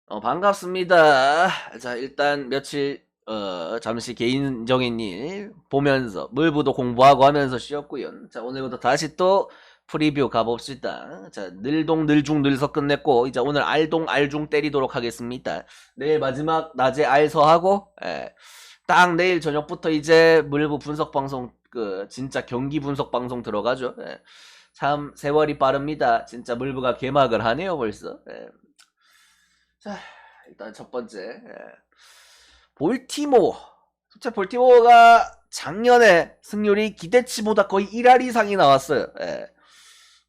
반갑습니다. 자, 일단 며칠, 잠시 개인적인 일 보면서, 물부도 공부하고 하면서 쉬었고요. 자, 오늘부터 다시 또 프리뷰 가봅시다. 자, 늘동, 늘중, 늘서 끝냈고, 이제 오늘 알동, 알중 때리도록 하겠습니다. 내일 마지막 낮에 알서하고, 딱 내일 저녁부터 이제 물부 분석 방송, 진짜 경기 분석 방송 들어가죠. 참, 세월이 빠릅니다. 진짜 물부가 개막을 하네요, 벌써. 자, 일단 첫 번째, 볼티모어. 진짜 볼티모어가 작년에 승률이 기대치보다 거의 1할 이상이 나왔어요.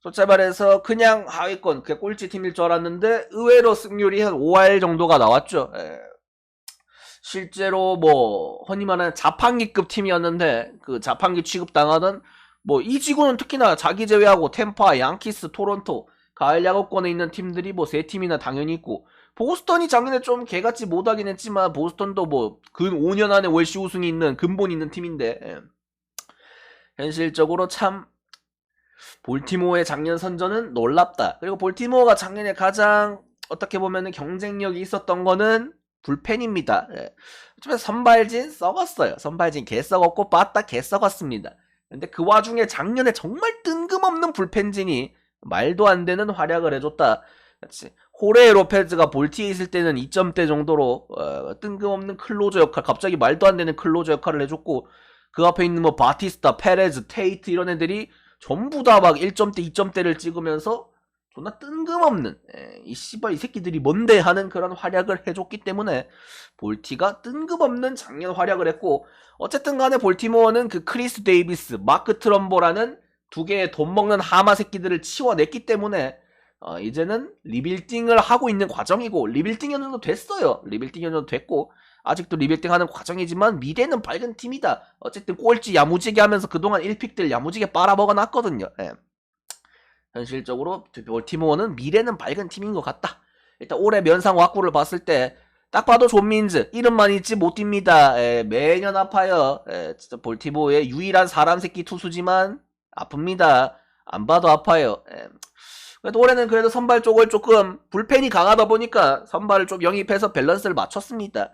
솔직히 말해서 그냥 하위권, 그냥 꼴찌 팀일 줄 알았는데 의외로 승률이 한 5할 정도가 나왔죠. 실제로 뭐 흔히 말하는 자판기급 팀이었는데 그 자판기 취급당하던 뭐 이 지구는 특히나 자기 제외하고 템파, 양키스, 토론토 가을 야구권에 있는 팀들이 뭐 세 팀이나 당연히 있고, 보스턴이 작년에 좀 개같이 못하긴 했지만 보스턴도 뭐 근 5년 안에 월시 우승이 있는 근본 있는 팀인데, 현실적으로 참 볼티모어의 작년 선전은 놀랍다. 그리고 볼티모어가 작년에 가장 어떻게 보면 경쟁력이 있었던 거는 불펜입니다. 선발진 썩었어요. 선발진 개 썩었고 빠따 개 썩었습니다. 근데 그 와중에 작년에 정말 뜬금없는 불펜진이 말도 안 되는 활약을 해줬다. 그렇지. 호레 로페즈가 볼티에 있을 때는 2점대 정도로 뜬금없는 클로저 역할, 갑자기 말도 안 되는 클로저 역할을 해줬고, 그 앞에 있는 뭐 바티스타, 페레즈, 테이트 이런 애들이 전부 다 막 1점대, 2점대를 찍으면서 존나 뜬금없는, 이 씨발 이 새끼들이 뭔데 하는 그런 활약을 해줬기 때문에 볼티가 뜬금없는 작년 활약을 했고, 어쨌든 간에 볼티모어는 그 크리스 데이비스, 마크 트럼보라는 두 개의 돈 먹는 하마 새끼들을 치워냈기 때문에 이제는 리빌딩을 하고 있는 과정이고, 리빌딩 어느 정도 됐어요. 리빌딩 어느 정도 됐고, 아직도 리빌딩 하는 과정이지만 미래는 밝은 팀이다. 어쨌든 꼴찌 야무지게 하면서 그동안 1픽들 야무지게 빨아먹어 놨거든요. 현실적으로 볼티모어는 미래는 밝은 팀인 것 같다. 일단 올해 면상 왁구를 봤을 때 딱 봐도 존민즈 이름만 있지 못 뜁니다. 매년 아파요. 진짜 볼티모어의 유일한 사람 새끼 투수지만 아픕니다. 안 봐도 아파요. 그래도 올해는 그래도 선발 쪽을 조금 불펜이 강하다 보니까 선발을 좀 영입해서 밸런스를 맞췄습니다.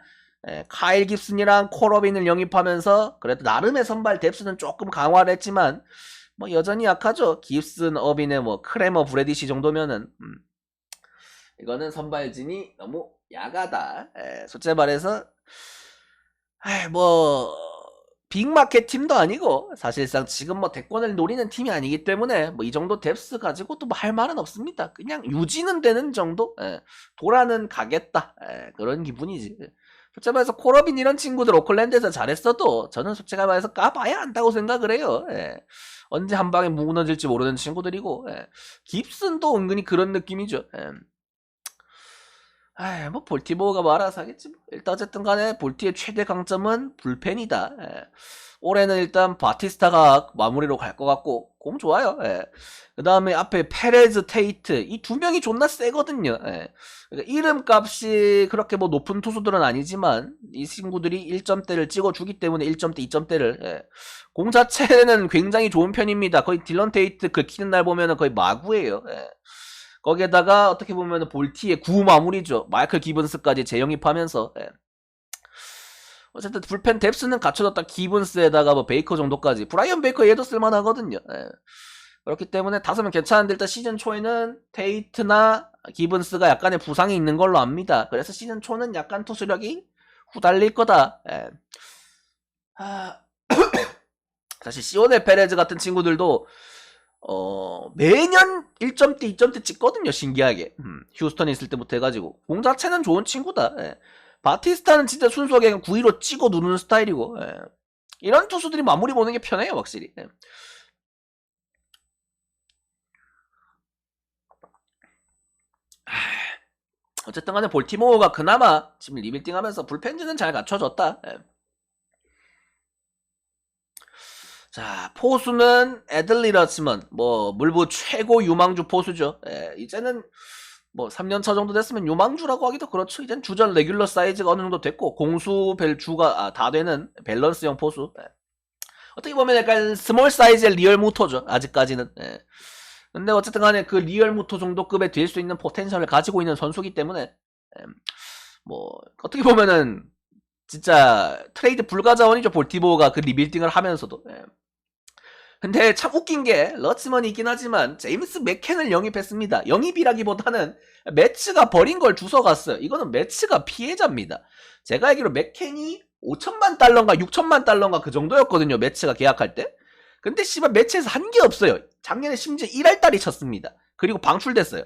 카일 깁슨이랑 콜어빈을 영입하면서 그래도 나름의 선발 뎁스는 조금 강화를 했지만 뭐 여전히 약하죠. 깁슨, 어빈의 뭐 크레머, 브레디시 정도면은 이거는 선발진이 너무 야가다. 솔직히 말해서 뭐 빅마켓 팀도 아니고 사실상 지금 뭐 대권을 노리는 팀이 아니기 때문에 뭐 이 정도 뎁스 가지고 또 뭐 할 말은 없습니다. 그냥 유지는 되는 정도. 돌아는 가겠다. 그런 기분이지. 솔직히 말해서 콜어빈 이런 친구들 오클랜드에서 잘했어도 저는 솔직히 말해서 까봐야 한다고 생각을 해요. 언제 한 방에 무너질지 모르는 친구들이고, 깁슨도 은근히 그런 느낌이죠. 뭐 볼티모어가 뭐 알아서 하겠지 뭐. 일단 어쨌든 간에 볼티의 최대 강점은 불펜이다. 올해는 일단 바티스타가 마무리로 갈 것 같고 공 좋아요. 그 다음에 앞에 페레즈, 테이트 이 두 명이 존나 세거든요. 그러니까 이름값이 그렇게 뭐 높은 투수들은 아니지만 이 친구들이 1점대를 찍어주기 때문에 1점대, 2점대를, 공 자체는 굉장히 좋은 편입니다. 거의 딜런 테이트 긁히는 날 보면은 거의 마구예요. 거기에다가 어떻게 보면 볼티의 구 마무리죠. 마이클 기븐스까지 재영입하면서, 어쨌든 불펜 뎁스는 갖춰졌다. 기븐스에다가 뭐 베이커 정도까지. 브라이언 베이커 얘도 쓸만하거든요. 그렇기 때문에 5명 괜찮은데 일단 시즌 초에는 테이트나 기븐스가 약간의 부상이 있는 걸로 압니다. 그래서 시즌 초는 약간 투수력이 후달릴 거다. 사실 시오넬 페레즈 같은 친구들도 매년 1점대 2점대 찍거든요. 신기하게. 휴스턴에 있을 때부터 해가지고 공 자체는 좋은 친구다. 바티스타는 진짜 순수하게 그냥 9위로 찍어 누르는 스타일이고, 이런 투수들이 마무리 보는 게 편해요 확실히. 어쨌든 간에 볼티모어가 그나마 지금 리빌딩 하면서 불펜진은 잘 갖춰졌다. 자, 포수는 애들리 러츠먼, 뭐 물부 최고 유망주 포수죠. 이제는 뭐 3년차 정도 됐으면 유망주라고 하기도 그렇죠. 이젠 주전 레귤러 사이즈가 어느 정도 됐고 공수 벨주가 다 되는 밸런스형 포수. 어떻게 보면 약간 스몰 사이즈의 리얼 무토죠. 아직까지는. 근데 어쨌든 간에 그 리얼 무토 정도 급에 될 수 있는 포텐셜을 가지고 있는 선수기 때문에 뭐 어떻게 보면은 진짜 트레이드 불가 자원이죠. 볼티모어가 그 리빌딩을 하면서도. 근데 참 웃긴 게 러츠먼이 있긴 하지만 제임스 맥켄을 영입했습니다. 영입이라기보다는 매츠가 버린 걸 주워갔어요. 이거는 매츠가 피해자입니다. 제가 알기로 맥켄이 5천만 달러인가 6천만 달러인가 그 정도였거든요. 매츠가 계약할 때. 근데 씨발 매츠에서 한 게 없어요. 작년에 심지어 1할달이 쳤습니다. 그리고 방출됐어요.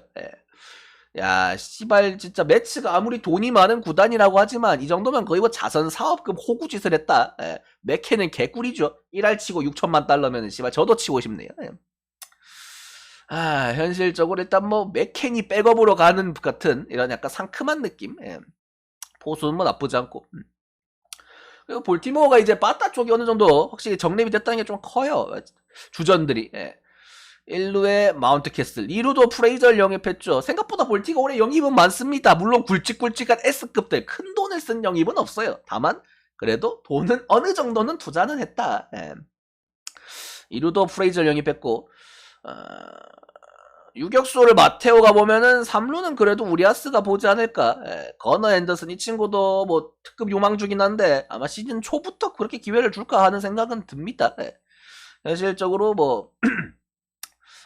야, 씨발, 진짜 매츠가 아무리 돈이 많은 구단이라고 하지만 이 정도면 거의 뭐 자선 사업급 호구짓을 했다. 맥켄은 개꿀이죠. 1할 치고 6천만 달러면은 씨발 저도 치고 싶네요. 현실적으로 일단 뭐 맥켄이 백업으로 가는 같은 이런 약간 상큼한 느낌. 포수는 뭐 나쁘지 않고. 그리고 볼티모어가 이제 바타 쪽이 어느 정도 확실히 정립이 됐다는 게 좀 커요. 주전들이. 1루에 마운트 캐슬, 2루도 프레이저를 영입했죠. 생각보다 볼티가 올해 영입은 많습니다. 물론 굵직굵직한 S급들 큰 돈을 쓴 영입은 없어요. 다만 그래도 돈은 어느 정도는 투자는 했다. 2루도 프레이저를 영입했고 유격수를 마테오가 보면은 3루는 그래도 우리아스가 보지 않을까. 거너 앤더슨 이 친구도 뭐 특급 요망주긴 한데 아마 시즌 초부터 그렇게 기회를 줄까 하는 생각은 듭니다. 현실적으로 뭐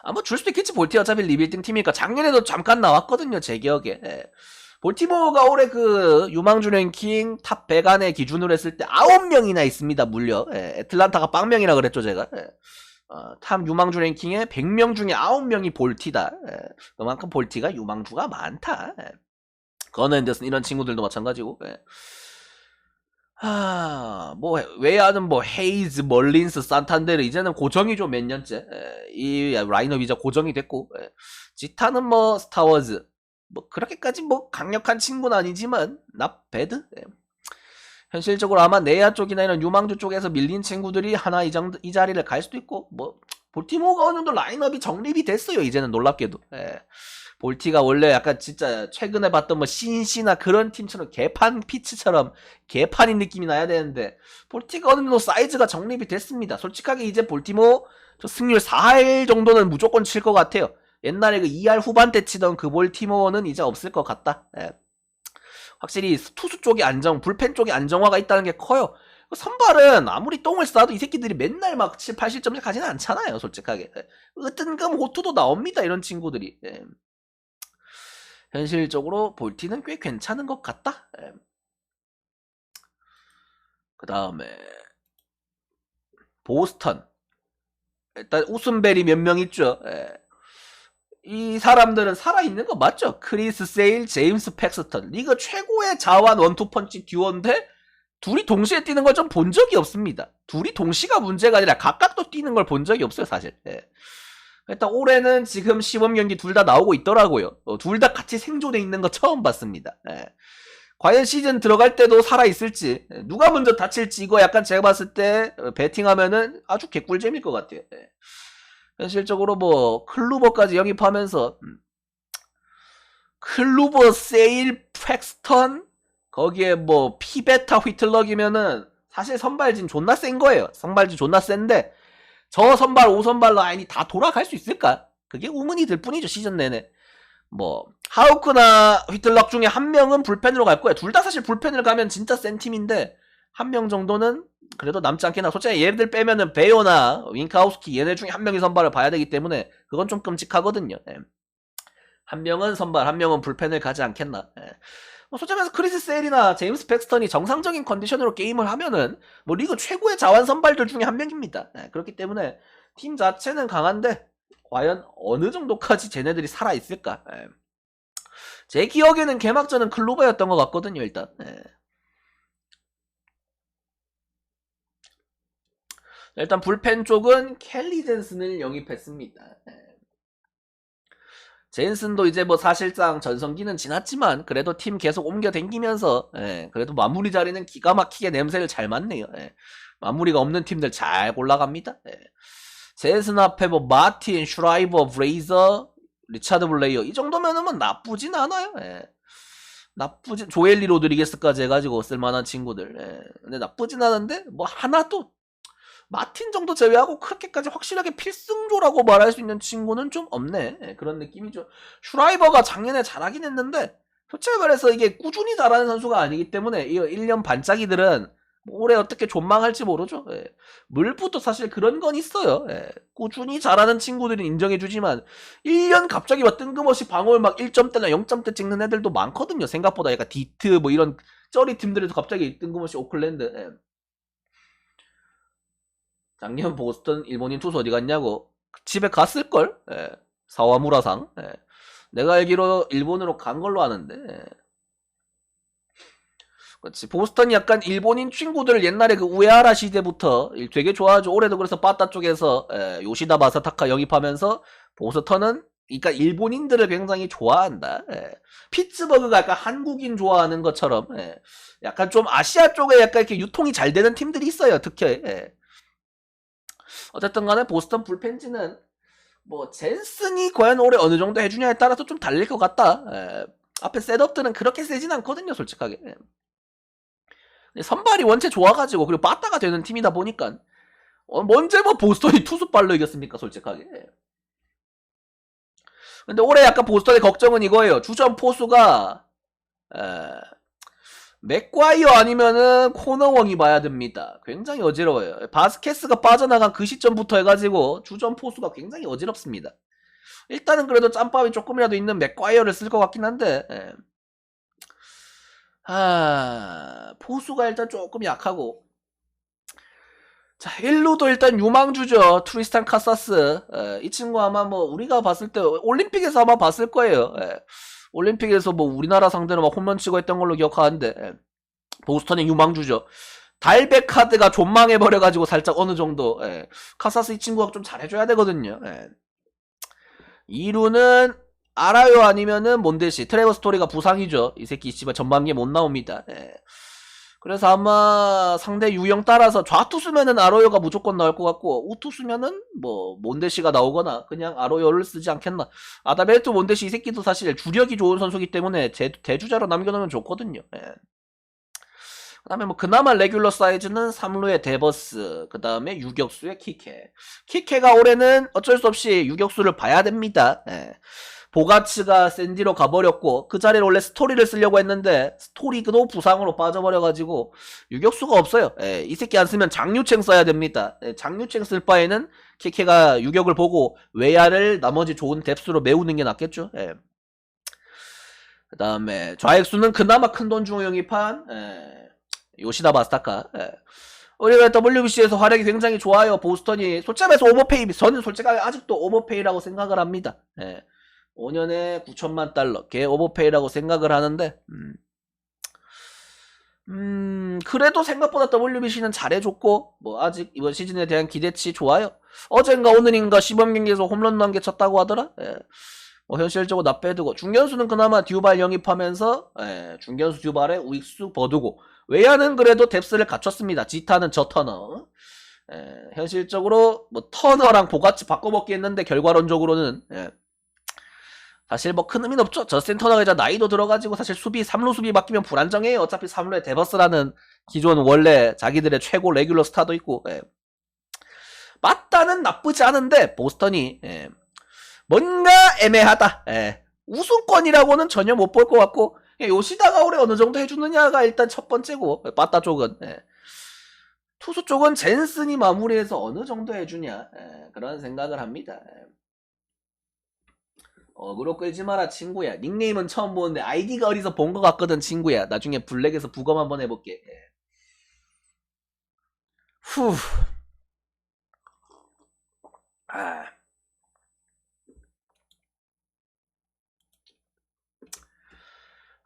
아마 줄 수도 있겠지. 볼티가 어차피 리빌딩 팀이니까. 작년에도 잠깐 나왔거든요, 제 기억에. 볼티모어가 올해 그 유망주 랭킹 탑 100 안에 기준으로 했을 때 9명이나 있습니다, 물려. 애틀란타가 빵명이라 그랬죠, 제가. 탑 유망주 랭킹에 100명 중에 9명이 볼티다. 그만큼 볼티가 유망주가 많다. 거너 앤더슨 이런 친구들도 마찬가지고. 뭐 외야는 뭐 헤이즈, 멀린스, 산탄데르 이제는 고정이죠. 몇 년째. 이 라인업 이제 고정이 됐고, 지타는 뭐 스타워즈 뭐 그렇게까지 뭐 강력한 친구는 아니지만 not bad. 현실적으로 아마 내야 쪽이나 이런 유망주 쪽에서 밀린 친구들이 하나 이 자리를 갈 수도 있고, 뭐 볼티모어가 어느 정도 라인업이 정립이 됐어요. 이제는 놀랍게도. 볼티가 원래 약간 진짜 최근에 봤던 뭐 신시나 그런 팀처럼 개판 피치처럼 개판인 느낌이 나야 되는데 볼티가 어느 정도 사이즈가 정립이 됐습니다. 솔직하게 이제 볼티모 저 승률 4할 정도는 무조건 칠 것 같아요. 옛날에 그 2할 후반대 치던 그 볼티모어는 이제 없을 것 같다. 확실히 투수 쪽이 불펜 쪽이 안정화가 있다는 게 커요. 선발은 아무리 똥을 싸도 이 새끼들이 맨날 막 7, 80점씩 가지는 않잖아요. 솔직하게. 뜬금 호투도 나옵니다. 이런 친구들이. 현실적으로 볼티는 꽤 괜찮은 것 같다. 그 다음에 보스턴. 일단 웃음벨이 몇 명 있죠. 이 사람들은 살아있는 거 맞죠? 크리스 세일, 제임스 팩스턴. 리그 최고의 자완 원투펀치 듀오인데 둘이 동시에 뛰는 걸 좀 본 적이 없습니다. 둘이 동시가 문제가 아니라 각각도 뛰는 걸 본 적이 없어요, 사실. 일단 올해는 지금 시범 경기 둘 다 나오고 있더라고요. 둘 다 같이 생존해 있는 거 처음 봤습니다. 과연 시즌 들어갈 때도 살아있을지, 누가 먼저 다칠지, 이거 약간 제가 봤을 때 배팅하면은 아주 개꿀잼일 것 같아요. 현실적으로 뭐 클루버까지 영입하면서 클루버, 세일, 팩스턴 거기에 뭐 피베타, 휘틀럭이면은 사실 선발진 존나 센 거예요. 선발진 존나 센데 저 선발 5선발 라인이 다 돌아갈 수 있을까? 그게 의문이 들 뿐이죠. 시즌 내내. 뭐 하우크나 휘틀럭 중에 한 명은 불펜으로 갈 거야. 둘 다 사실 불펜을 가면 진짜 센 팀인데 한 명 정도는 그래도 남지 않겠나. 솔직히 얘들 빼면은 베요나 윙카우스키 얘네 중에 한 명이 선발을 봐야 되기 때문에 그건 좀 끔찍하거든요. 한 명은 선발, 한 명은 불펜을 가지 않겠나. 솔직히 말해서 크리스 세일이나 제임스 팩스턴이 정상적인 컨디션으로 게임을 하면은 뭐 리그 최고의 자완 선발들 중에 한 명입니다. 그렇기 때문에 팀 자체는 강한데 과연 어느 정도까지 쟤네들이 살아있을까. 제 기억에는 개막전은 클로버였던 것 같거든요. 일단 불펜 쪽은 켈리 젠슨을 영입했습니다. 젠슨도 이제 뭐 사실상 전성기는 지났지만 그래도 팀 계속 옮겨 댕기면서 그래도 마무리 자리는 기가 막히게 냄새를 잘 맡네요. 마무리가 없는 팀들 잘 골라갑니다. 젠슨 앞에 뭐 마틴, 슈라이버, 브레이저, 리차드 블레이어 이 정도면은 뭐 나쁘진 않아요. 나쁘진 조엘리 로드리게스까지 해가지고 쓸만한 친구들. 근데 나쁘진 않은데 뭐 하나도 마틴 정도 제외하고 그렇게까지 확실하게 필승조라고 말할 수 있는 친구는 좀 없네. 그런 느낌이죠. 슈라이버가 작년에 잘하긴 했는데 솔직히 말해서 이게 꾸준히 잘하는 선수가 아니기 때문에 이 1년 반짝이들은 올해 어떻게 존망할지 모르죠. 예. 물부도 사실 그런 건 있어요. 예. 꾸준히 잘하는 친구들은 인정해주지만 1년 갑자기 막 뜬금없이 방어를 막 1점대나 0점대 찍는 애들도 많거든요. 생각보다 약간 디트 뭐 이런 쩌리 팀들에서 갑자기 뜬금없이 오클랜드. 예. 작년 보스턴 일본인 투수 어디 갔냐고. 집에 갔을걸? 예. 사와무라상. 예. 내가 알기로 일본으로 간 걸로 아는데. 예. 그렇지. 보스턴이 약간 일본인 친구들 옛날에 그 우에하라 시대부터 되게 좋아하죠. 올해도 그래서 바타 쪽에서 요시다 마사타카 영입하면서 보스턴은 그러니까 일본인들을 굉장히 좋아한다. 피츠버그가 약간 한국인 좋아하는 것처럼 약간 좀 아시아 쪽에 약간 이렇게 유통이 잘 되는 팀들이 있어요. 특히 어쨌든 간에 보스턴 불펜지는 뭐 젠슨이 과연 올해 어느 정도 해주냐에 따라서 좀 달릴 것 같다. 앞에 셋업들은 그렇게 세진 않거든요. 솔직하게. 선발이 원체 좋아가지고 그리고 빠따가 되는 팀이다 보니까 언제 뭐 보스턴이 투수발로 이겼습니까 솔직하게. 근데 올해 약간 보스턴의 걱정은 이거예요. 주전 포수가 맥과이어 아니면은 코너웡이 봐야 됩니다. 굉장히 어지러워요. 바스케스가 빠져나간 그 시점부터 해가지고 주전 포수가 굉장히 어지럽습니다. 일단은 그래도 짬밥이 조금이라도 있는 맥과이어를 쓸 것 같긴 한데 포수가 일단 조금 약하고 자 1루도 일단 유망주죠. 트리스탄 카사스. 이 친구 아마 뭐 우리가 봤을 때 올림픽에서 아마 봤을 거예요. 올림픽에서 뭐 우리나라 상대로 막 홈런 치고 했던 걸로 기억하는데 보스턴의 유망주죠. 달백 카드가 존망해버려가지고 살짝 어느 정도 카사스 이 친구가 좀 잘해줘야 되거든요. 2루는 아라요 아니면은 몬데시. 트레버 스토리가 부상이죠. 이 새끼 씨발 전반기에 못 나옵니다. 그래서 아마 상대 유형 따라서 좌투수면은 아로요가 무조건 나올 것 같고 우투수면은 뭐 몬데시가 나오거나 그냥 아로요를 쓰지 않겠나. 아다베르토 몬데시 이 새끼도 사실 주력이 좋은 선수기 때문에 대주자로 남겨놓으면 좋거든요. 그 다음에 뭐 그나마 레귤러 사이즈는 3루의 데버스, 그 다음에 유격수의 키케. 키케가 올해는 어쩔 수 없이 유격수를 봐야 됩니다. 보가츠가 샌디로 가버렸고 그 자리에 원래 스토리를 쓰려고 했는데 스토리도 부상으로 빠져버려가지고 유격수가 없어요. 이 새끼 안 쓰면 장유챙 써야 됩니다. 장유챙 쓸 바에는 키케가 유격을 보고 외야를 나머지 좋은 뎁스로 메우는 게 낫겠죠. 그 다음에 좌익수는 그나마 큰돈 주고 영입한 요시다 마스타카. 우리가 WBC에서 활약이 굉장히 좋아요. 보스턴이 솔직히 말해서 오버페이, 저는 솔직하게 아직도 오버페이라고 생각을 합니다. 5년에 9천만 달러 걔 오버페이라고 생각을 하는데 그래도 생각보다 WBC는 잘해줬고 뭐 아직 이번 시즌에 대한 기대치 좋아요. 어젠가 오늘인가 시범 경기에서 홈런 난 개 쳤다고 하더라. 뭐 현실적으로 나 빼두고 중견수는 그나마 듀발 영입하면서 중견수 듀발에 우익수 버두고 외야는 그래도 뎁스를 갖췄습니다. 지타는 저 터너. 현실적으로 뭐 터너랑 보같이 바꿔먹기 했는데 결과론적으로는 사실 뭐 큰 의미는 없죠. 저스틴 터너가 이제 나이도 들어가지고 사실 수비 3루 수비 바뀌면 불안정해요. 어차피 3루에 데버스라는 기존 원래 자기들의 최고 레귤러 스타도 있고 맞다는 나쁘지 않은데 보스턴이 뭔가 애매하다. 우승권이라고는 전혀 못 볼 것 같고 요시다가 올해 어느 정도 해주느냐가 일단 첫 번째고 빠따 쪽은 투수 쪽은 젠슨이 마무리해서 어느 정도 해주냐 그런 생각을 합니다. 어그로 끌지 마라 친구야. 닉네임은 처음 보는데 아이디가 어디서 본 것 같거든 친구야. 나중에 블랙에서 부검 한번 해볼게. 후. 아.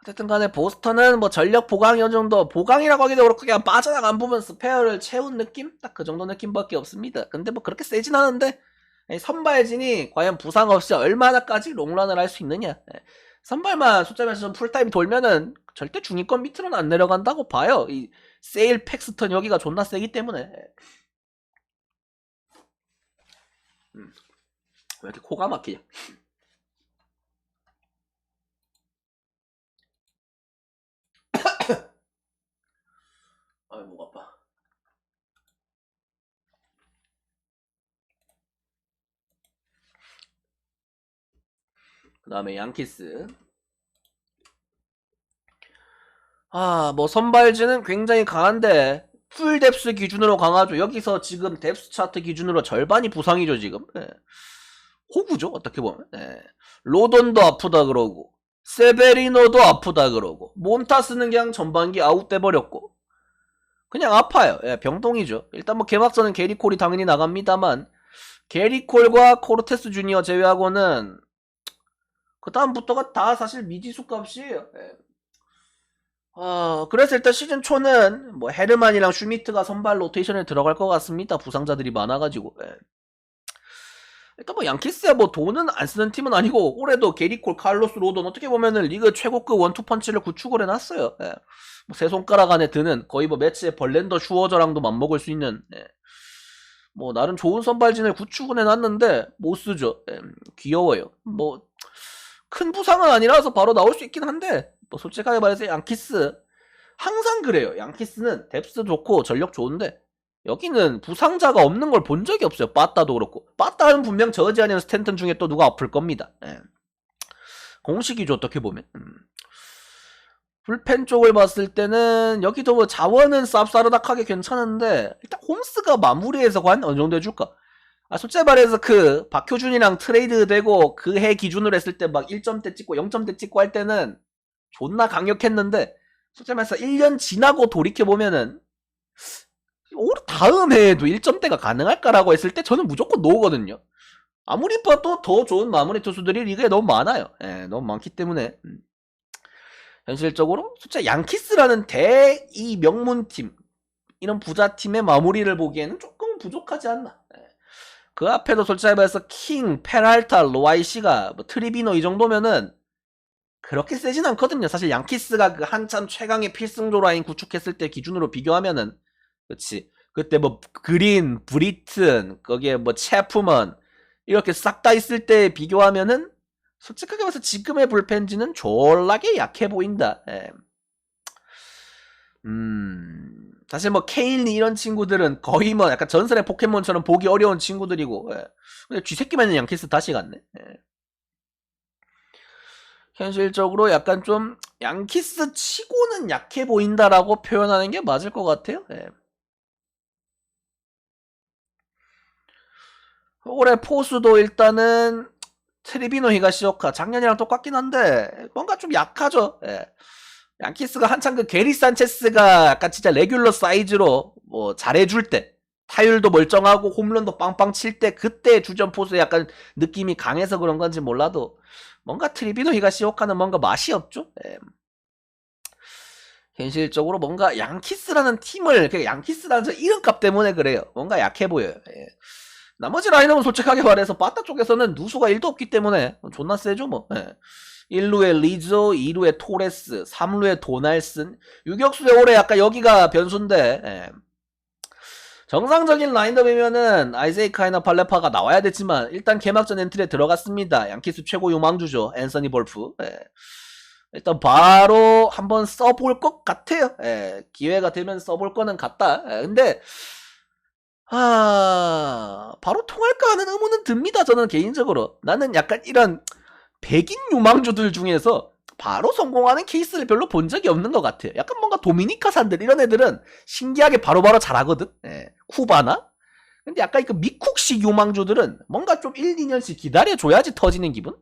어쨌든 간에 보스턴은 뭐 전력 보강이 어느 정도 보강이라고 하기도 그렇고 그냥 빠져나간 부분 스페어를 채운 느낌? 딱 그 정도 느낌밖에 없습니다. 근데 뭐 그렇게 세진 않은데 선발진이 과연 부상 없이 얼마나까지 롱런을 할 수 있느냐. 선발만 숫자면서 좀 풀타임 돌면은 절대 중위권 밑으로는 안 내려간다고 봐요. 이 세일 팩스턴 여기가 존나 세기 때문에. 왜 이렇게 코가 막히냐. 아이 목 아파. 그 다음에 양키스. 뭐 선발진은 굉장히 강한데 풀 뎁스 기준으로 강하죠. 여기서 지금 뎁스 차트 기준으로 절반이 부상이죠 지금. 호구죠 어떻게 보면. 로돈도 아프다 그러고 세베리노도 아프다 그러고 몬타스는 그냥 전반기 아웃돼 버렸고 그냥 아파요. 병동이죠. 일단 뭐 개막전은 게리콜이 당연히 나갑니다만 게리콜과 코르테스 주니어 제외하고는 그 다음부터가 다 사실 미지수 값이에요. 그래서 일단 시즌 초는 뭐 헤르만이랑 슈미트가 선발 로테이션에 들어갈 것 같습니다. 부상자들이 많아가지고. 일단 뭐 양키스야 뭐 돈은 안 쓰는 팀은 아니고 올해도 게리콜, 칼로스 로돈 어떻게 보면은 리그 최고급 원투펀치를 구축을 해놨어요. 뭐 세 손가락 안에 드는 거의 뭐 매치에 벌렌더 슈워저랑도 맞먹을 수 있는 뭐 나름 좋은 선발진을 구축은 해놨는데 못 쓰죠. 귀여워요. 뭐 큰 부상은 아니라서 바로 나올 수 있긴 한데 뭐 솔직하게 말해서 양키스 항상 그래요. 양키스는 뎁스 좋고 전력 좋은데 여기는 부상자가 없는 걸 본 적이 없어요. 빠따도 그렇고 빠따는 분명 저지 아니면 스탠튼 중에 또 누가 아플 겁니다. 공식이죠 어떻게 보면. 불펜 쪽을 봤을 때는 여기도 뭐 자원은 쌉싸르닥하게 괜찮은데 일단 홈스가 마무리해서 과연 어느 정도 해줄까? 솔직히 말해서 그 박효준이랑 트레이드 되고 그 해 기준으로 했을 때 막 1점대 찍고 0점대 찍고 할 때는 존나 강력했는데 솔직히 말해서 1년 지나고 돌이켜보면은 올 다음 해에도 1점대가 가능할까라고 했을 때 저는 무조건 노거든요. 아무리 봐도 더 좋은 마무리 투수들이 리그에 너무 많아요. 너무 많기 때문에 현실적으로 솔직히 양키스라는 이 명문팀 이런 부자팀의 마무리를 보기에는 조금 부족하지 않나. 그 앞에도 솔직히 말해서 킹, 페랄타, 로아이시가 뭐 트리비노 이 정도면은 그렇게 세진 않거든요. 사실 양키스가 그 한참 최강의 필승조 라인 구축했을 때 기준으로 비교하면은 그치 그때 뭐 그린, 브리튼, 거기에 뭐 체프먼 이렇게 싹 다 있을 때 비교하면은 솔직하게 말해서 지금의 불펜진은 졸라게 약해 보인다. 사실 뭐 케일리 이런 친구들은 거의 뭐 약간 전설의 포켓몬처럼 보기 어려운 친구들이고 근데 쥐새끼만 양키스 다시 갔네. 현실적으로 약간 좀 양키스 치고는 약해 보인다라고 표현하는 게 맞을 것 같아요. 올해 포수도 일단은 트리비노 히가시오카 작년이랑 똑같긴 한데 뭔가 좀 약하죠. 양키스가 한창 그 게리 산체스가 약간 진짜 레귤러 사이즈로 뭐 잘해줄 때 타율도 멀쩡하고 홈런도 빵빵 칠 때 그때 주전 포수의 약간 느낌이 강해서 그런 건지 몰라도 뭔가 트리비노 히가시오카는 뭔가 맛이 없죠. 현실적으로 뭔가 양키스라는 팀을 양키스라는 저 이름값 때문에 그래요. 뭔가 약해 보여요. 나머지 라인업은 솔직하게 말해서 바타 쪽에서는 누수가 1도 없기 때문에 존나 세죠 뭐. 1루에 리조, 2루에 토레스, 3루에 도날슨, 유격수에 올해 약간 여기가 변수인데 정상적인 라인업이면은 아이세이카이나 팔레파가 나와야 됐지만 일단 개막전 엔트리에 들어갔습니다. 양키스 최고 유망주죠. 앤서니 볼프. 일단 바로 한번 써볼 것 같아요. 기회가 되면 써볼 거는 같다. 근데 바로 통할까 하는 의문은 듭니다. 저는 개인적으로. 나는 약간 이런 백인 유망주들 중에서 바로 성공하는 케이스를 별로 본 적이 없는 것 같아요. 약간 뭔가 도미니카산들 이런 애들은 신기하게 바로바로 잘하거든. 쿠바나? 근데 약간 그 미쿡식 유망주들은 뭔가 좀 1, 2년씩 기다려줘야지 터지는 기분?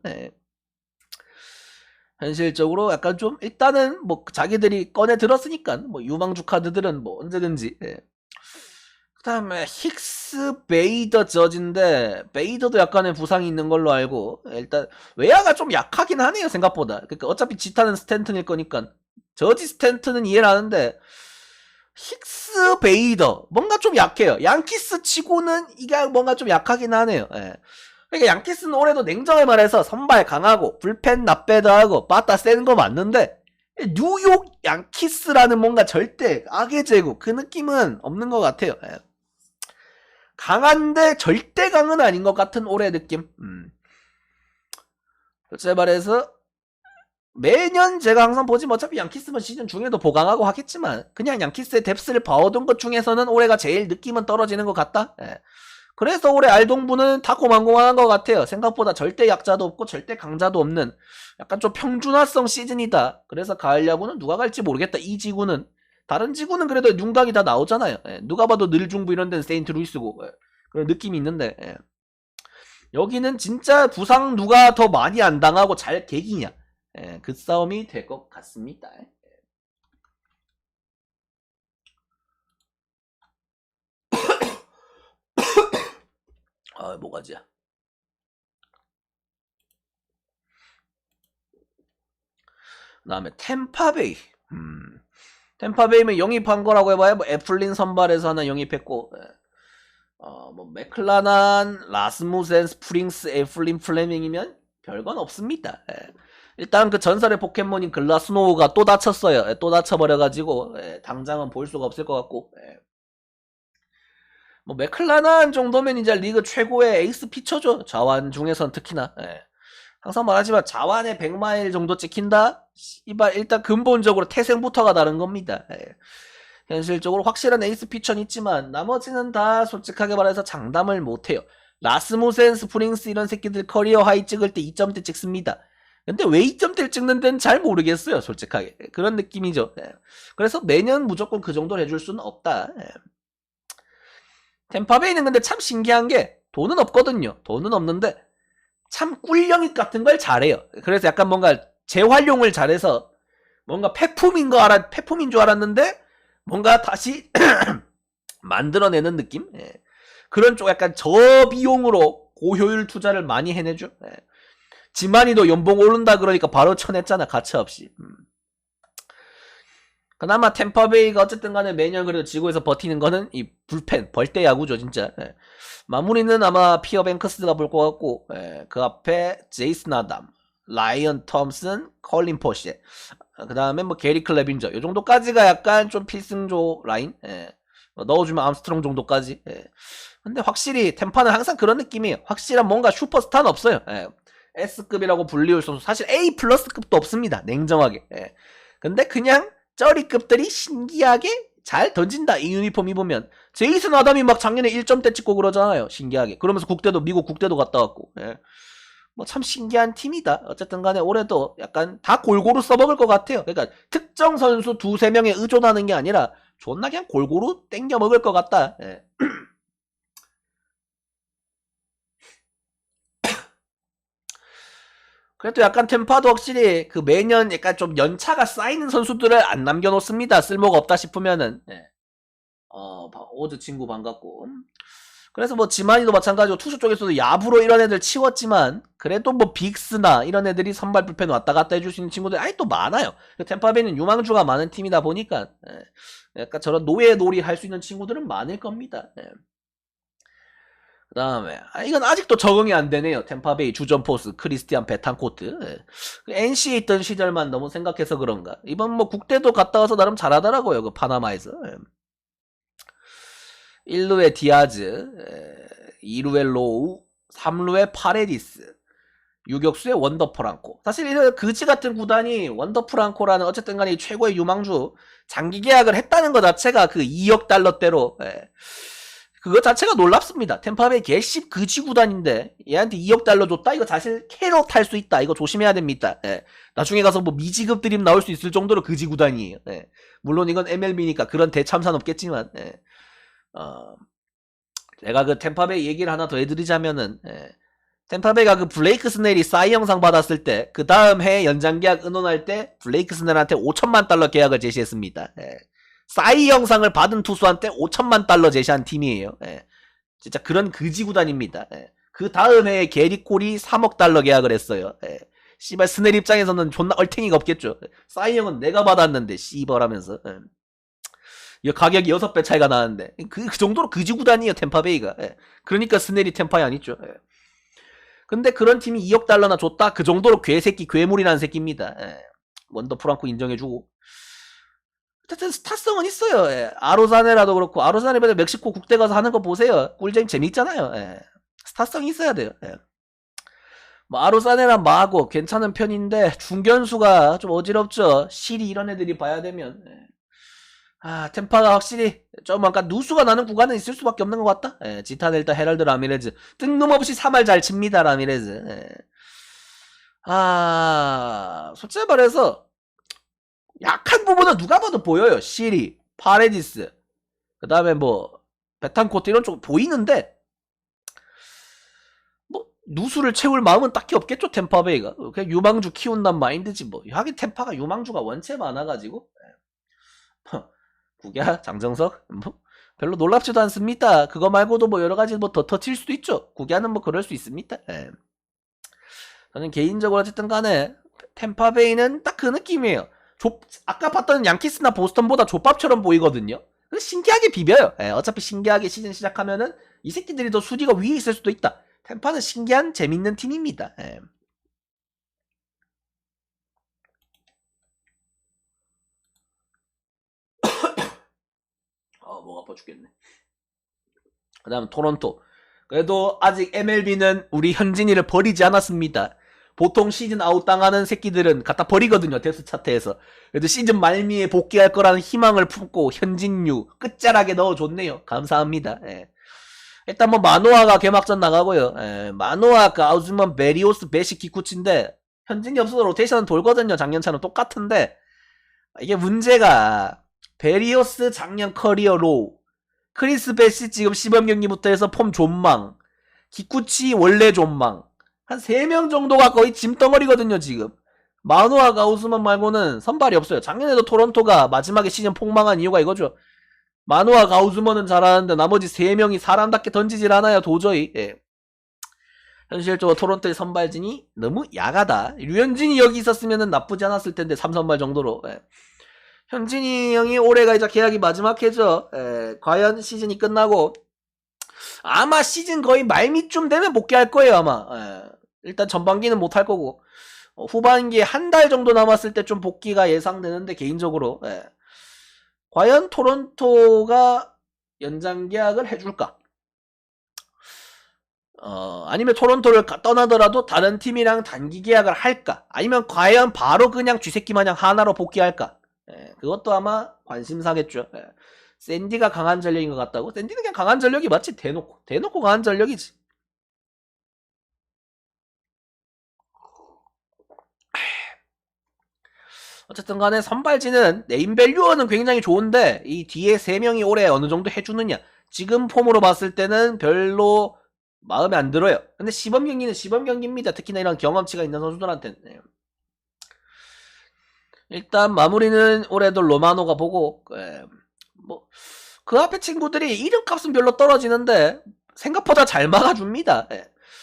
현실적으로 약간 좀 일단은 뭐 자기들이 꺼내 들었으니까 뭐 유망주 카드들은 뭐 언제든지 그 다음에 힉스, 베이더, 저지인데 베이더도 약간의 부상이 있는 걸로 알고 일단 외야가 좀 약하긴 하네요 생각보다. 그러니까 어차피 지타는 스탠튼일 거니까 저지 스탠튼은 이해를 하는데 힉스, 베이더 뭔가 좀 약해요. 양키스 치고는 이게 뭔가 좀 약하긴 하네요. 그러니까 양키스는 올해도 냉정히 말해서 선발 강하고 불펜 낫배드하고 빠따 센 거 맞는데 뉴욕 양키스라는 뭔가 절대 악의 제국 그 느낌은 없는 것 같아요. 강한데 절대 강은 아닌 것 같은 올해 느낌. 솔직히 말해서 매년 제가 항상 보지만 어차피 양키스만 시즌 중에도 보강하고 하겠지만 그냥 양키스의 뎁스를 봐오던 것 중에서는 올해가 제일 느낌은 떨어지는 것 같다. 그래서 올해 알동부는 다 고만고만한 것 같아요. 생각보다 절대 약자도 없고 절대 강자도 없는 약간 좀 평준화성 시즌이다. 그래서 가을 야구는 누가 갈지 모르겠다. 이 지구는. 다른 지구는 그래도 윤곽이 다 나오잖아요. 예, 누가 봐도 늘중부 이런 데는 세인트루이스고 예, 그런 느낌이 있는데 예. 여기는 진짜 부상 누가 더 많이 안 당하고 잘 개기냐 예, 그 싸움이 될 것 같습니다. 아, 뭐가지야. 그 다음에 템파베이. 템파베이면 영입한 거라고 해봐야 뭐 애플린 선발에서 하나 영입했고 뭐 맥클라난, 라스무센, 스프링스, 애플린, 플레밍이면 별건 없습니다. 예. 일단 그 전설의 포켓몬인 글라스노우가 또 다쳤어요. 예, 또 다쳐버려가지고 예, 당장은 볼 수가 없을 것 같고 예. 뭐 맥클라난 정도면 이제 리그 최고의 에이스 피처죠. 자완 중에선 특히나 예. 항상 말하지만 자완의 100마일 정도 찍힌다? 이발 일단 근본적으로 태생부터가 다른 겁니다. 예. 현실적으로 확실한 에이스 피처는 있지만 나머지는 다 솔직하게 말해서 장담을 못해요. 라스무센, 스프링스 이런 새끼들 커리어 하이 찍을 때 2점대 찍습니다. 근데 왜 2점대를 찍는 데는 잘 모르겠어요. 솔직하게. 그런 느낌이죠. 예. 그래서 매년 무조건 그 정도를 해줄 수는 없다. 예. 템파베이는 근데 참 신기한 게 돈은 없거든요. 돈은 없는데 참 꿀영입 같은 걸 잘해요. 그래서 약간 뭔가 재활용을 잘해서 뭔가 폐품인 줄 알았는데 뭔가 다시 만들어내는 느낌? 예. 그런 쪽 약간 저비용으로 고효율 투자를 많이 해내죠. 예. 지만이도 연봉 오른다 그러니까 바로 쳐냈잖아. 가차없이. 그나마 템파베이가 어쨌든 간에 매년 그래도 지구에서 버티는 거는 이 불펜, 벌떼 야구죠, 진짜. 예. 마무리는 아마 피어 뱅커스가 볼 것 같고, 예. 그 앞에 제이슨 아담, 라이언 톰슨, 컬린 포시에. 그 다음에 뭐 게리 클레빈저. 요 정도까지가 약간 좀 필승조 라인. 예. 넣어주면 암스트롱 정도까지. 예. 근데 확실히 템파는 항상 그런 느낌이에요. 확실한 뭔가 슈퍼스타는 없어요. 예. S급이라고 불리울 선수. 사실 A 플러스급도 없습니다. 냉정하게. 예. 근데 그냥 쩌리급들이 신기하게 잘 던진다. 이 유니폼 입으면. 제이슨 아담이 막 작년에 1점대 찍고 그러잖아요. 신기하게. 그러면서 미국 국대도 갔다 왔고. 예. 뭐 참 신기한 팀이다. 어쨌든 간에 올해도 약간 다 골고루 써먹을 것 같아요. 그러니까 특정 선수 두세 명에 의존하는 게 아니라 존나 그냥 골고루 땡겨 먹을 것 같다. 예. 그래도 약간 템파도 확실히 그 매년 약간 좀 연차가 쌓이는 선수들을 안 남겨놓습니다. 쓸모가 없다 싶으면은. 예. 오즈 친구 반갑고. 그래서 뭐 지만이도 마찬가지고 투수 쪽에서도 야부로 이런 애들 치웠지만 그래도 뭐 빅스나 이런 애들이 선발 불펜 왔다 갔다 해줄 수 있는 친구들이 아니 또 많아요. 템파베이는 유망주가 많은 팀이다 보니까 약간 저런 노예 놀이 할 수 있는 친구들은 많을 겁니다. 그 다음에 이건 아직도 적응이 안 되네요. 템파베이 주전 포스 크리스티안 베탄코트. NC에 있던 시절만 너무 생각해서 그런가. 이번 뭐 국대도 갔다 와서 나름 잘하더라고요. 그 파나마에서. 1루에 디아즈, 2루에 로우, 3루에 파레디스, 유격수에 원더프랑코. 사실 이런 그지 같은 구단이 원더프랑코라는 어쨌든 간에 최고의 유망주 장기 계약을 했다는 것 자체가 그 2억 달러대로 그거 자체가 놀랍습니다. 템파베이 개씹 그지 구단인데 얘한테 2억 달러 줬다? 이거 사실 캐로 탈 수 있다. 이거 조심해야 됩니다. 나중에 가서 뭐 미지급 드림 나올 수 있을 정도로 그지 구단이에요. 물론 이건 MLB니까 그런 대참사는 없겠지만 제가 그 템파베이 얘기를 하나 더 해드리자면은 템파베이가 그 블레이크 스넬이 싸이 영상 받았을 때 그 다음 해 연장 계약 의논할 때 블레이크 스넬한테 5천만 달러 계약을 제시했습니다. 싸이 영상을 받은 투수한테 5천만 달러 제시한 팀이에요. 진짜 그런 그지 구단입니다. 그 다음 해에 게리 콜이 3억 달러 계약을 했어요. 씨발 스넬 입장에서는 존나 얼탱이가 없겠죠. 싸이 형은 내가 받았는데 씨발 하면서 이 가격이 6배 차이가 나는데 그 정도로 그지 구단이에요. 템파베이가. 그러니까 스넬이 템파에 안 있죠. 근데 그런 팀이 2억 달러나 줬다? 그 정도로 괴새끼 괴물이라는 새끼입니다. 원더 프랑코 인정해주고 어쨌든 스타성은 있어요. 아로자네라도 그렇고 아로자네 멕시코 국대 가서 하는 거 보세요. 꿀잼 재밌잖아요. 스타성이 있어야 돼요. 뭐 아로자네랑 마하고 괜찮은 편인데 중견수가 좀 어지럽죠. 실이 이런 애들이 봐야 되면 템파가 확실히 좀 아까 누수가 나는 구간은 있을 수밖에 없는 것 같다. 예, 지타 델타 헤럴드 라미레즈 뜬금없이 3할 잘 칩니다. 라미레즈. 예. 솔직히 말해서 약한 부분은 누가 봐도 보여요. 시리, 파레디스, 그 다음에 뭐 베탄코트 이런 쪽 보이는데 뭐 누수를 채울 마음은 딱히 없겠죠. 템파베이가 그냥 유망주 키운단 마인드지 뭐. 하긴 템파가 유망주가 원체 많아가지고 구야 장정석 뭐 별로 놀랍지도 않습니다. 그거 말고도 뭐 여러가지 뭐 더 터칠 수도 있죠. 구야는 뭐 그럴 수 있습니다. 예. 저는 개인적으로 어쨌든 간에 템파베이는 딱 그 느낌이에요. 아까 봤던 양키스나 보스턴보다 족밥처럼 보이거든요. 신기하게 비벼요. 예, 어차피 신기하게 시즌 시작하면은 이 새끼들이 더 수디가 위에 있을 수도 있다. 템파는 신기한 재밌는 팀입니다. 예. 목 아파 죽겠네. 그 다음 토론토. 그래도 아직 MLB는 우리 현진이를 버리지 않았습니다. 보통 시즌 아웃 당하는 새끼들은 갖다 버리거든요. 데스 차트에서. 그래도 시즌 말미에 복귀할 거라는 희망을 품고 현진유 끝자락에 넣어줬네요. 감사합니다. 예. 일단 뭐 마노아가 개막전 나가고요. 예. 마노아, 가우즈먼, 베리오스, 베시, 키쿠치인데 현진이 없어도 로테이션은 돌거든요. 작년처럼 똑같은데 이게 문제가 베리오스 작년 커리어 로우, 크리스 베시 지금 시범 경기부터 해서 폼 존망, 기쿠치 원래 존망. 한 3명 정도가 거의 짐덩어리거든요, 지금. 마누아 가우스만 말고는 선발이 없어요. 작년에도 토론토가 마지막에 시즌 폭망한 이유가 이거죠. 마누아 가우스먼은 잘하는데 나머지 3명이 사람답게 던지질 않아요, 도저히. 예. 현실적으로 토론토의 선발진이 너무 야하다. 류현진이 여기 있었으면 나쁘지 않았을 텐데, 3선발 정도로. 예. 현진이 형이 올해가 이제 계약이 마지막 해죠. 예. 과연 시즌이 끝나고 아마 시즌 거의 말미쯤 되면 복귀할 거예요, 아마. 예. 일단 전반기는 못할 거고 후반기에 한 달 정도 남았을 때 좀 복귀가 예상되는데 개인적으로 예. 과연 토론토가 연장 계약을 해줄까? 아니면 토론토를 떠나더라도 다른 팀이랑 단기 계약을 할까? 아니면 과연 바로 그냥 쥐새끼 마냥 하나로 복귀할까? 예. 그것도 아마 관심사겠죠. 예. 샌디가 강한 전력인 것 같다고? 샌디는 그냥 강한 전력이 맞지. 대놓고 강한 전력이지. 어쨌든 간에 선발진은 네임밸류어는 굉장히 좋은데 이 뒤에 3명이 올해 어느 정도 해주느냐 지금 폼으로 봤을 때는 별로 마음에 안 들어요. 근데 시범 경기는 시범 경기입니다. 특히나 이런 경험치가 있는 선수들한테는. 일단 마무리는 올해도 로마노가 보고 뭐 그 앞에 친구들이 이름값은 별로 떨어지는데 생각보다 잘 막아줍니다.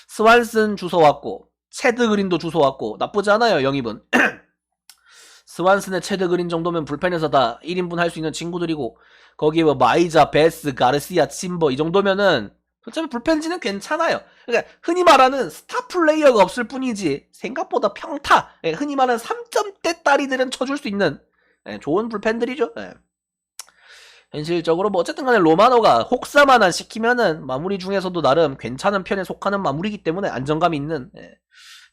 스완슨 주워왔고 체드 그린도 주워왔고 나쁘지 않아요. 영입은. 스완슨의 체드 그린 정도면 불펜에서 다 1인분 할 수 있는 친구들이고 거기에 뭐 마이자, 베스, 가르시아, 침버 이 정도면은 어차피 불펜진은 괜찮아요. 그러니까 흔히 말하는 스타 플레이어가 없을 뿐이지 생각보다 평타, 흔히 말하는 3점대 따리들은 쳐줄 수 있는 좋은 불펜들이죠. 현실적으로 뭐 어쨌든 간에 로마노가 혹사만 시키면은 마무리 중에서도 나름 괜찮은 편에 속하는 마무리이기 때문에 안정감이 있는.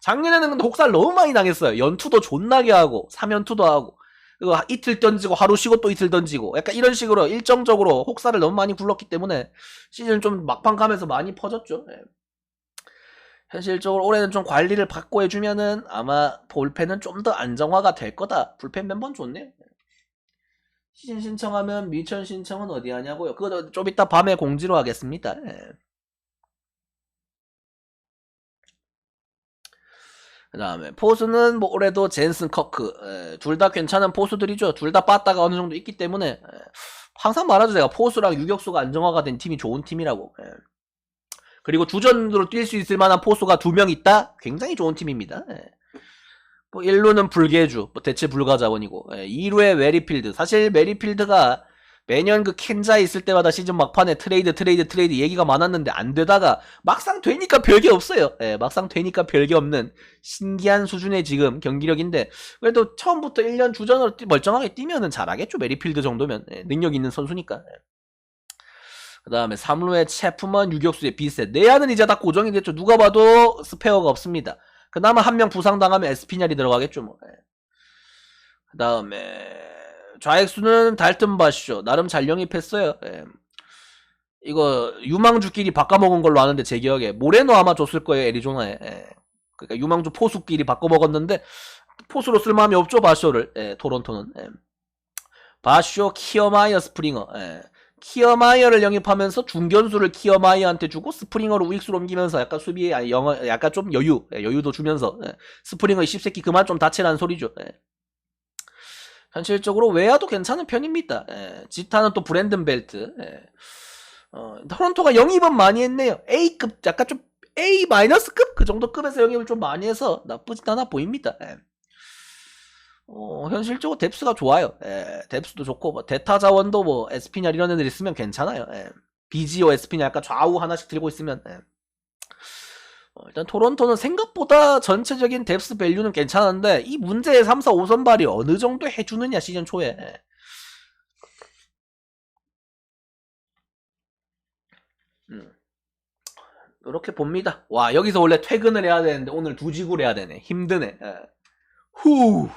작년에는 근데 혹사를 너무 많이 당했어요. 연투도 존나게 하고 3연투도 하고 그리고 이틀 던지고 하루 쉬고 또 이틀 던지고 약간 이런 식으로 일정적으로 혹사를 너무 많이 굴렀기 때문에 시즌 좀 막판 가면서 많이 퍼졌죠. 현실적으로 올해는 좀 관리를 받고 해주면은 아마 볼펜은 좀 더 안정화가 될 거다. 불펜 멤버는 좋네. 시즌 신청하면 미천 신청은 어디 하냐고요? 그거 좀 이따 밤에 공지로 하겠습니다. 그 다음에 포수는 뭐 올해도 젠슨 커크 둘 다 괜찮은 포수들이죠. 둘 다 빠따가 어느 정도 있기 때문에 항상 말하죠. 제가 포수랑 유격수가 안정화가 된 팀이 좋은 팀이라고. 그리고 주전으로 뛸 수 있을 만한 포수가 2명 있다? 굉장히 좋은 팀입니다. 뭐 1루는 불개주, 뭐 대체 불가자원이고 2루에 메리필드. 사실 메리필드가 매년 그 켄자에 있을 때마다 시즌 막판에 트레이드 얘기가 많았는데 안 되다가 막상 되니까 별게 없어요. 막상 되니까 별게 없는 신기한 수준의 지금 경기력인데 그래도 처음부터 1년 주전으로 멀쩡하게 뛰면은 잘하겠죠. 메리필드 정도면 능력 있는 선수니까. 그 다음에 3루에 체프먼, 유격수의 비셋. 내야는 이제 다 고정이 됐죠. 누가 봐도 스페어가 없습니다. 그나마 한 명 부상당하면 에스피냐리 들어가겠죠. 뭐. 그 다음에 좌익수는 달튼 바쇼. 나름 잘 영입했어요. 예. 이거 유망주끼리 바꿔먹은 걸로 아는데 제 기억에 모레노 아마 줬을 거예요. 애리조나에. 예. 그러니까 유망주 포수끼리 바꿔먹었는데 포수로 쓸 마음이 없죠. 바쇼를. 예, 토론토는. 예. 바쇼, 키어마이어, 스프링어. 예. 키어마이어를 영입하면서 중견수를 키어마이어한테 주고 스프링어를 우익수로 옮기면서 약간 수비에 약간 좀 여유도 주면서 스프링어 이 씹새끼 그만 좀 다치라는 소리죠. 현실적으로 외야도 괜찮은 편입니다. 지타는 또 브랜든 벨트. 토론토가 영입은 많이 했네요. A급 약간 좀 A-급 그 정도 급에서 영입을 좀 많이 해서 나쁘진 않아 보입니다. 현실적으로 뎁스가 좋아요. 뎁스도 좋고 뭐 대타 자원도 뭐 에스피냐 이런 애들 있으면 괜찮아요. 비지오 에스피냐 약간 좌우 하나씩 들고 있으면 일단 토론토는 생각보다 전체적인 뎁스 밸류는 괜찮은데 이 문제의 3, 4, 5선발이 어느 정도 해주느냐 시즌 초에 이렇게 봅니다. 와 여기서 원래 퇴근을 해야 되는데 오늘 2지구를 해야 되네. 힘드네. 후